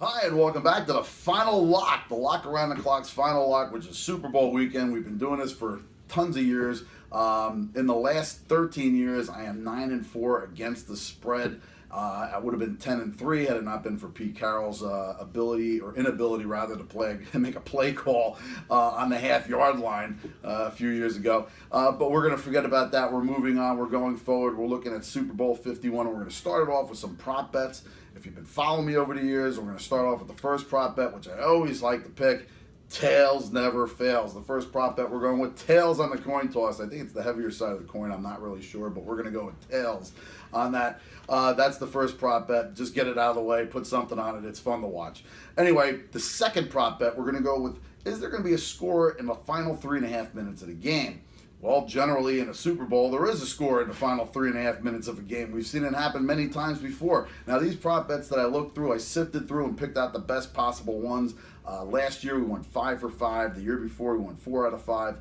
Hi, and welcome back to the final lock, the Lock Around the Clock's final lock, which is Super Bowl weekend. We've been doing this for tons of years. In the last 13 years, I am 9-4 against the spread. I would have been 10-3 had it not been for Pete Carroll's ability or inability, rather, to make a play call on the half-yard line a few years ago. But we're going to forget about that. We're moving on. We're going forward. We're looking at Super Bowl 51. We're going to start it off with some prop bets. If you've been following me over the years, we're going to start off with the first prop bet, which I always like to pick. Tails never fails. The first prop bet, we're going with tails on the coin toss. I think it's the heavier side of the coin. I'm not really sure, but we're going to go with tails on that. That's the first prop bet. Just get it out of the way. Put something on it. It's fun to watch. Anyway, the second prop bet, we're going to go with, is there going to be a score in the final 3.5 minutes of the game? Well, generally in a Super Bowl, there is a score in the final 3.5 minutes of a game. We've seen it happen many times before. Now, these prop bets that I looked through, I sifted through and picked out the best possible ones. Last year, we went 5 for 5. The year before, we went 4 out of 5.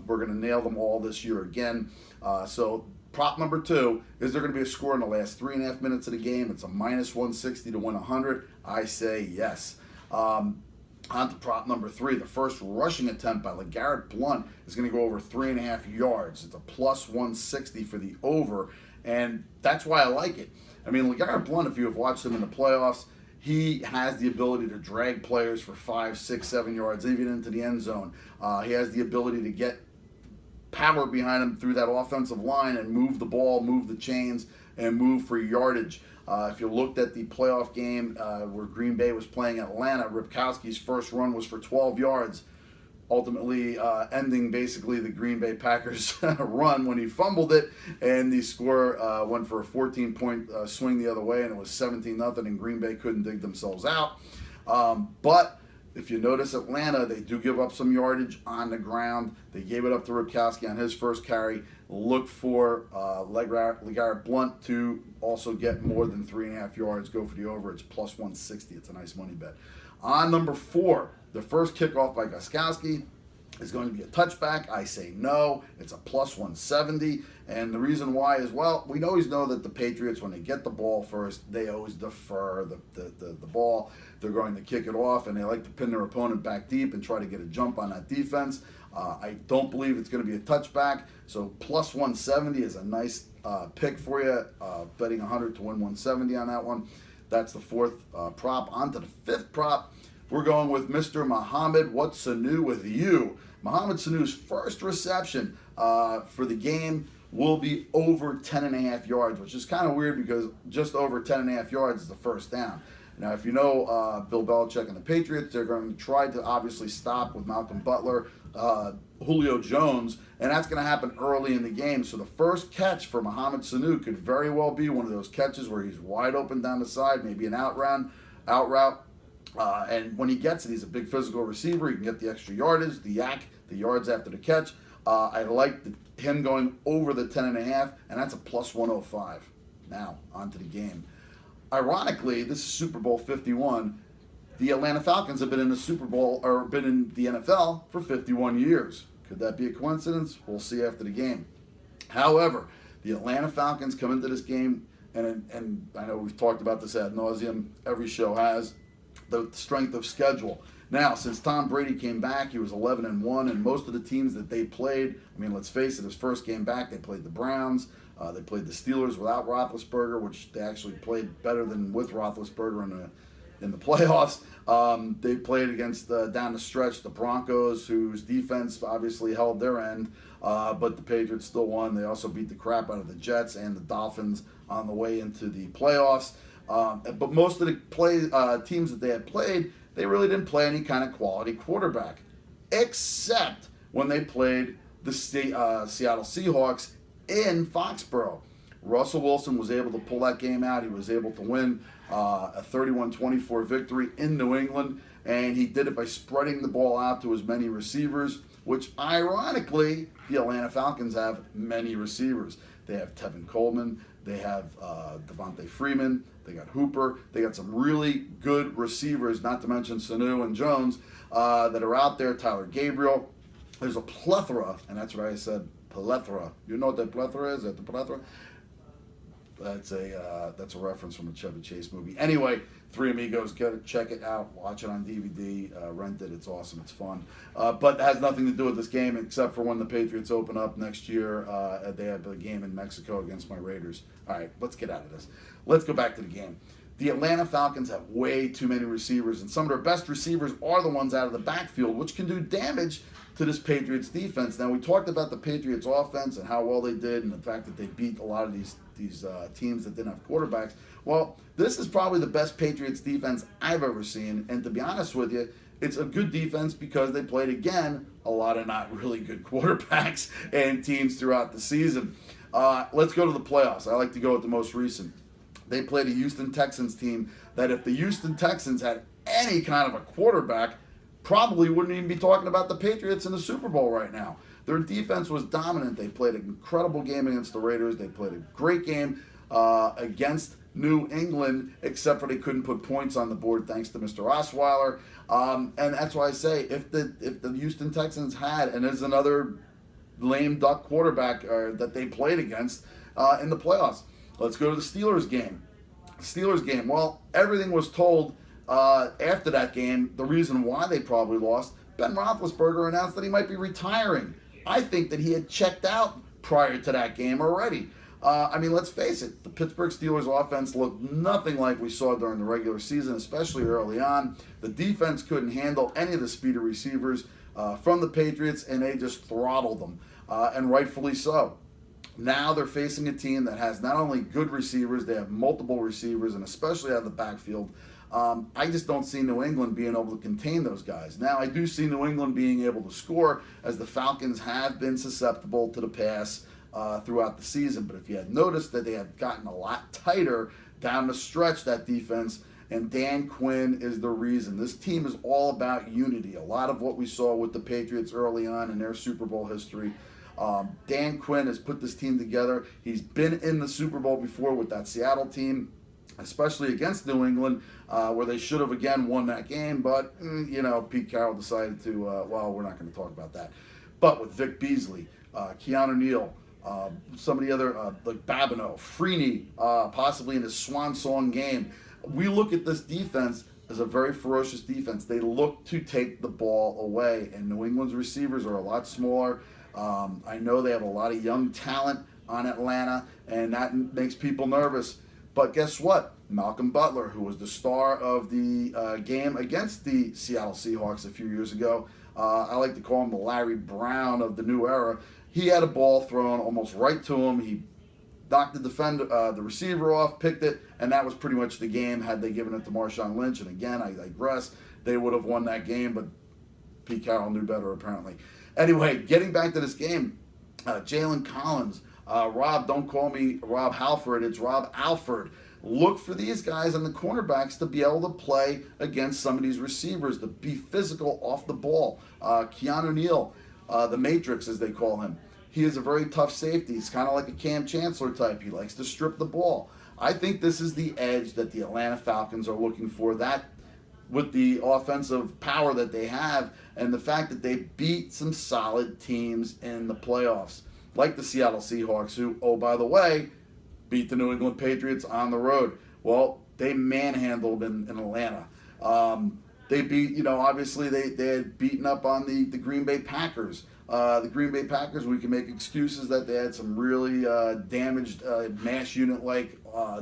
We're going to nail them all this year again. So prop number 2, is there going to be a score in the last 3.5 minutes of the game? It's a minus 160 to win 100. I say yes. On to prop number 3. The first rushing attempt by LeGarrette Blount is going to go over 3.5 yards. It's a plus 160 for the over, and that's why I like it. I mean, LeGarrette Blount, if you have watched him in the playoffs, he has the ability to drag players for 5, 6, 7 yards, even into the end zone. He has the ability to get power behind him through that offensive line and move the ball, move the chains, and move for yardage. If you looked at the playoff game where Green Bay was playing Atlanta, Ripkowski's first run was for 12 yards, ultimately ending basically the Green Bay Packers run when he fumbled it, and the score went for a 14-point swing the other way, and it was 17-0, and Green Bay couldn't dig themselves out. But if you notice Atlanta, they do give up some yardage on the ground. They gave it up to Ripkowski on his first carry. Look for LeGarrette Blount to also get more than 3.5 yards. Go for the over. It's plus 160. It's a nice money bet. On number 4, the first kickoff by Gostkowski is going to be a touchback. I say no. It's a plus 170. And the reason why is, well, we always know that the Patriots, when they get the ball first, they always defer the ball. They're going to kick it off, and they like to pin their opponent back deep and try to get a jump on that defense. I don't believe it's going to be a touchback. So plus 170 is a nice pick for you. Betting 100 to win 170 on that one. That's the fourth prop. On to the fifth prop. We're going with Mr. Mohamed. What's Sanu with you? Mohamed Sanu's first reception for the game will be over 10.5 yards, which is kind of weird because just over 10.5 yards is the first down. Now, if you know Bill Belichick and the Patriots, they're going to try to obviously stop with Malcolm Butler, Julio Jones, and that's going to happen early in the game. So the first catch for Mohamed Sanu could very well be one of those catches where he's wide open down the side, maybe an out route. And when he gets it, he's a big physical receiver. He can get the extra yardage, the yards after the catch. I like him going over the 10.5, and that's a plus 105. Now, on to the game. Ironically, this is Super Bowl 51. The Atlanta Falcons have been in the Super Bowl, or been in the NFL for 51 years. Could that be a coincidence? We'll see after the game. However, the Atlanta Falcons come into this game, and I know we've talked about this ad nauseum, every show has, the strength of schedule. Now, since Tom Brady came back, he was 11-1, and most of the teams that they played, I mean, let's face it, his first game back, they played the Browns, they played the Steelers without Roethlisberger, which they actually played better than with Roethlisberger in the playoffs. They played against, down the stretch, the Broncos, whose defense obviously held their end, but the Patriots still won. They also beat the crap out of the Jets and the Dolphins on the way into the playoffs. But most of the teams that they had played, they really didn't play any kind of quality quarterback, except when they played the Seattle Seahawks in Foxborough. Russell Wilson was able to pull that game out. He was able to win a 31-24 victory in New England, and he did it by spreading the ball out to as many receivers, which ironically, the Atlanta Falcons have many receivers. They have Tevin Coleman, they have Devontae Freeman, they got Hooper, they got some really good receivers, not to mention Sanu and Jones, that are out there, Tyler Gabriel. There's a plethora, and that's what I said, plethora. You know what that plethora is? Is that the plethora? That's a reference from a Chevy Chase movie. Anyway, Three Amigos, get it, check it out, watch it on DVD, rent it. It's awesome, it's fun. But it has nothing to do with this game except for when the Patriots open up next year. They have a game in Mexico against my Raiders. All right, let's get out of this. Let's go back to the game. The Atlanta Falcons have way too many receivers, and some of their best receivers are the ones out of the backfield, which can do damage to this Patriots defense. Now, we talked about the Patriots offense and how well they did and the fact that they beat a lot of these teams that didn't have quarterbacks. Well, this is probably the best Patriots defense I've ever seen, and to be honest with you, it's a good defense because they played, again, a lot of not really good quarterbacks and teams throughout the season. Let's go to the playoffs. I like to go with the most recent. They played a Houston Texans team that if the Houston Texans had any kind of a quarterback, probably wouldn't even be talking about the Patriots in the Super Bowl right now. Their defense was dominant. They played an incredible game against the Raiders. They played a great game against New England, except for they couldn't put points on the board thanks to Mr. Osweiler. And that's why I say if the Houston Texans had, and there's another lame duck quarterback that they played against in the playoffs. Let's go to the Steelers game. Well, everything was told after that game. The reason why they probably lost, Ben Roethlisberger announced that he might be retiring. I think that he had checked out prior to that game already. Let's face it, the Pittsburgh Steelers offense looked nothing like we saw during the regular season, especially early on. The defense couldn't handle any of the speedy receivers from the Patriots, and they just throttled them, and rightfully so. Now they're facing a team that has not only good receivers, they have multiple receivers, and especially out of the backfield. I just don't see New England being able to contain those guys. Now, I do see New England being able to score, as the Falcons have been susceptible to the pass throughout the season. But if you had noticed that they had gotten a lot tighter down the stretch, that defense, and Dan Quinn is the reason. This team is all about unity. A lot of what we saw with the Patriots early on in their Super Bowl history. Dan Quinn has put this team together. He's been in the Super Bowl before with that Seattle team, especially against New England, where they should have again won that game. But, Pete Carroll decided to, we're not going to talk about that. But with Vic Beasley, Keanu Neal, some of the other, like Babineau, Freeney, possibly in his swan song game, we look at this defense as a very ferocious defense. They look to take the ball away, and New England's receivers are a lot smaller. I know they have a lot of young talent on Atlanta, and that makes people nervous. But guess what? Malcolm Butler, who was the star of the game against the Seattle Seahawks a few years ago, I like to call him the Larry Brown of the new era. He had a ball thrown almost right to him. He knocked the receiver off, picked it, and that was pretty much the game. Had they given it to Marshawn Lynch, and again, I digress, they would have won that game, but Pete Carroll knew better apparently. Anyway, getting back to this game, Jalen Collins, Rob, don't call me Rob Halford, it's Rob Alford. Look for these guys and the cornerbacks to be able to play against some of these receivers, to be physical off the ball. Keanu Neal, the Matrix as they call him, he is a very tough safety. He's kind of like a Cam Chancellor type. He likes to strip the ball. I think this is the edge that the Atlanta Falcons are looking for, that with the offensive power that they have and the fact that they beat some solid teams in the playoffs, like the Seattle Seahawks, who, oh, by the way, beat the New England Patriots on the road. Well, they manhandled in Atlanta. They beat, obviously they had beaten up on the Green Bay Packers. The Green Bay Packers, we can make excuses that they had some really damaged mash unit-like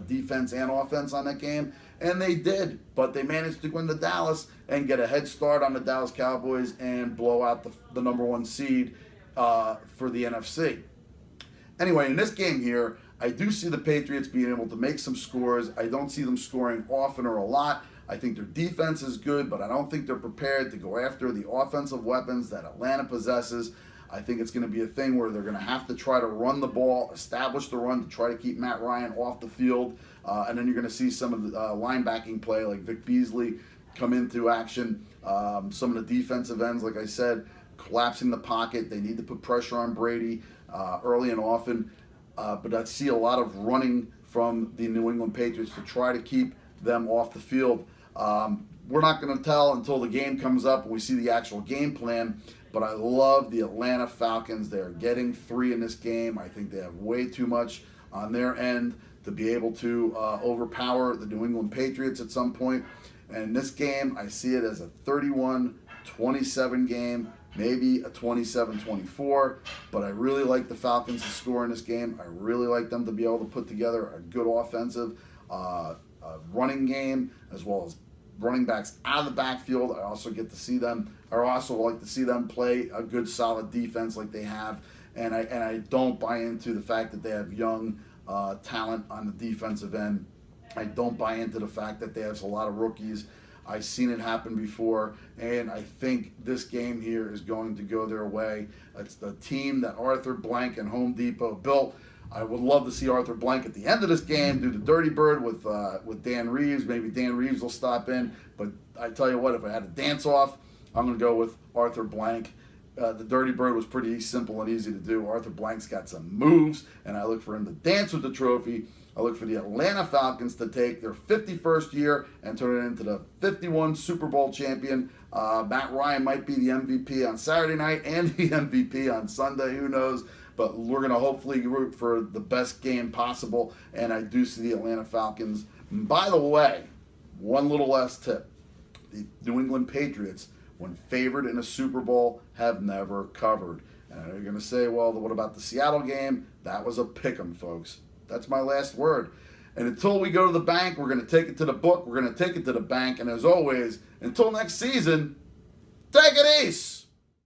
defense and offense on that game, and they did, but they managed to go into Dallas and get a head start on the Dallas Cowboys and blow out the number one seed for the NFC. Anyway, in this game here, I do see the Patriots being able to make some scores. I don't see them scoring often or a lot. I think their defense is good, but I don't think they're prepared to go after the offensive weapons that Atlanta possesses. I think it's going to be a thing where they're going to have to try to run the ball, establish the run to try to keep Matt Ryan off the field, and then you're going to see some of the linebacking play like Vic Beasley come into action. Some of the defensive ends, like I said, collapsing the pocket. They need to put pressure on Brady early and often, but I see a lot of running from the New England Patriots to try to keep them off the field. We're not going to tell until the game comes up and we see the actual game plan, but I love the Atlanta Falcons. They're getting 3 in this game. I think they have way too much on their end to be able to overpower the New England Patriots at some point. And this game, I see it as a 31-27 game, maybe a 27-24. But I really like the Falcons to score in this game. I really like them to be able to put together a good offensive running game, as well as running backs out of the backfield. I also like to see them play a good, solid defense like they have. And I don't buy into the fact that they have young talent on the defensive end. I don't buy into the fact that they have a lot of rookies. I've seen it happen before, and I think this game here is going to go their way. It's the team that Arthur Blank and Home Depot built. I would love to see Arthur Blank at the end of this game do the Dirty Bird with Dan Reeves. Maybe Dan Reeves will stop in, but I tell you what, if I had a dance-off, I'm going to go with Arthur Blank. The Dirty Bird was pretty simple and easy to do. Arthur Blank's got some moves, and I look for him to dance with the trophy. I look for the Atlanta Falcons to take their 51st year and turn it into the 51 Super Bowl champion. Matt Ryan might be the MVP on Saturday night and the MVP on Sunday. Who knows? But we're going to hopefully root for the best game possible, and I do see the Atlanta Falcons. And by the way, one little last tip. The New England Patriots, when favored in a Super Bowl, have never covered. And you're going to say, well, what about the Seattle game? That was a pick'em, folks. That's my last word. And until we go to the bank, we're going to take it to the book. We're going to take it to the bank. And as always, until next season, take it easy.